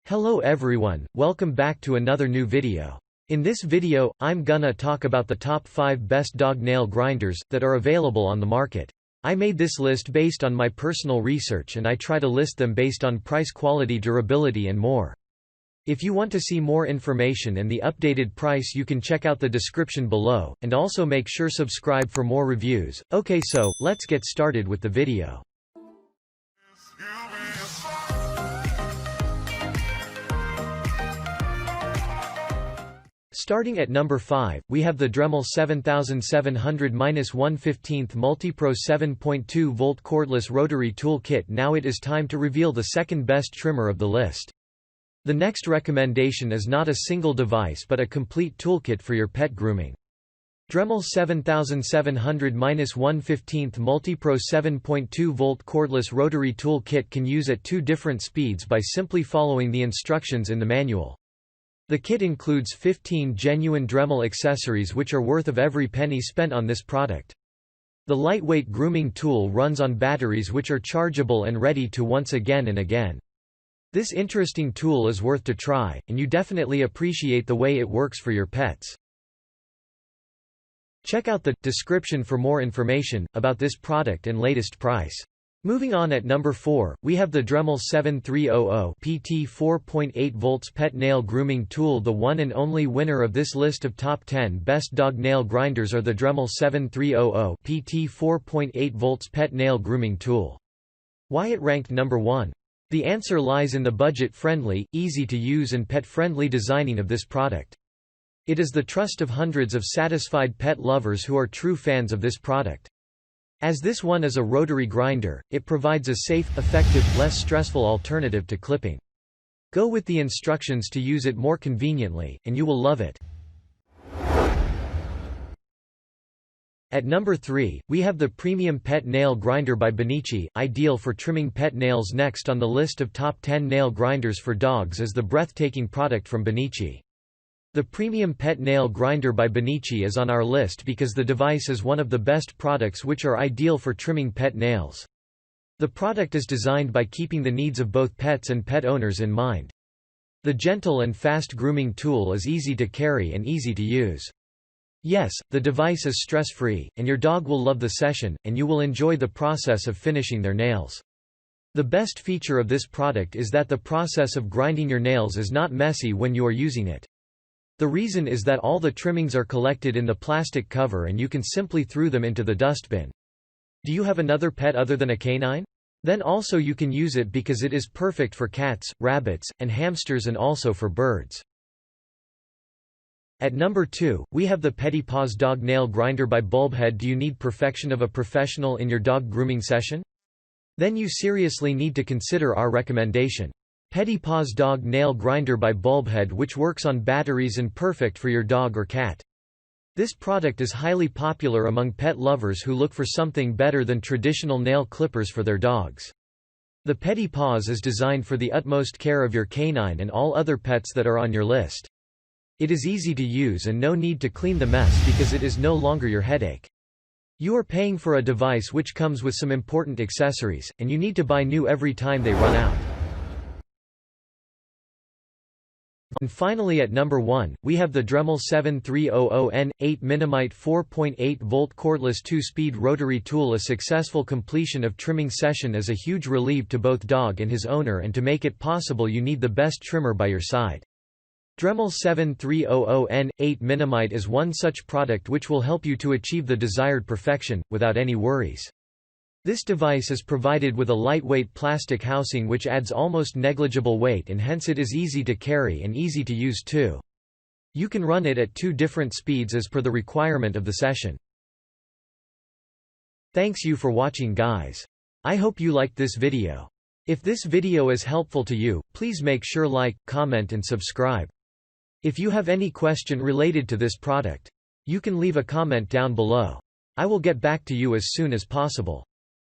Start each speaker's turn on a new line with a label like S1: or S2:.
S1: Hello everyone, welcome back to another new video. In this video, I'm gonna talk about the top 5 best dog nail grinders that are available on the market. I made this list based on my personal research and I try to list them based on price, quality, durability and more. If you want to see more information and the updated price, you can check out the description below, and also make sure subscribe for more reviews. Okay, so let's get started with the video. Starting at number 5, we have the Dremel 7700-115 MultiPro 7.2V cordless rotary tool kit. Now it is time to reveal the second best trimmer of the list. The next recommendation is not a single device but a complete toolkit for your pet grooming. Dremel 7700-115 MultiPro 7.2V cordless rotary tool kit can use at 2 different speeds by simply following the instructions in the manual. The kit includes 15 genuine Dremel accessories which are worth of every penny spent on this product. The lightweight grooming tool runs on batteries which are chargeable and ready to once again and again. This interesting tool is worth to try, and you definitely appreciate the way it works for your pets. Check out the description for more information about this product and latest price. Moving on, at number 4, we have the Dremel 7300 PT 4.8V pet nail grooming tool. The one and only winner of this list of top 10 best dog nail grinders are the Dremel 7300 PT 4.8V pet nail grooming tool. Why it ranked number 1? The answer lies in the budget-friendly, easy-to-use and pet-friendly designing of this product. It is the trust of hundreds of satisfied pet lovers who are true fans of this product. As this one is a rotary grinder, it provides a safe, effective, less stressful alternative to clipping. Go with the instructions to use it more conveniently, and you will love it. At number 3, we have the Premium Pet Nail Grinder by Benicchi, ideal for trimming pet nails. Next on the list of top 10 nail grinders for dogs is the breathtaking product from Benicchi. The Premium Pet Nail Grinder by Benicchi is on our list because the device is one of the best products which are ideal for trimming pet nails. The product is designed by keeping the needs of both pets and pet owners in mind. The gentle and fast grooming tool is easy to carry and easy to use. Yes, the device is stress-free, and your dog will love the session, and you will enjoy the process of finishing their nails. The best feature of this product is that the process of grinding your nails is not messy when you are using it. The reason is that all the trimmings are collected in the plastic cover and you can simply throw them into the dustbin. Do you have another pet other than a canine? Then also you can use it because it is perfect for cats, rabbits, and hamsters, and also for birds. At number 2, we have the Pedi Paws Dog Nail Grinder by BulbHead. Do you need perfection of a professional in your dog grooming session? Then you seriously need to consider our recommendation. Pedi Paws Dog Nail Grinder by BulbHead, which works on batteries and perfect for your dog or cat. This product is highly popular among pet lovers who look for something better than traditional nail clippers for their dogs. The Pedi Paws is designed for the utmost care of your canine and all other pets that are on your list. It is easy to use and no need to clean the mess because it is no longer your headache. You are paying for a device which comes with some important accessories, and you need to buy new every time they run out. And finally, at number 1, we have the Dremel 7300N8 MiniMite 4.8V cordless 2-speed rotary tool. A successful completion of trimming session is a huge relief to both dog and his owner, and to make it possible you need the best trimmer by your side. Dremel 7300N8 MiniMite is one such product which will help you to achieve the desired perfection, without any worries. This device is provided with a lightweight plastic housing which adds almost negligible weight, and hence it is easy to carry and easy to use too. You can run it at 2 different speeds as per the requirement of the session. Thanks you for watching, guys. I hope you liked this video. If this video is helpful to you, please make sure like, comment and subscribe. If you have any question related to this product, you can leave a comment down below. I will get back to you as soon as possible.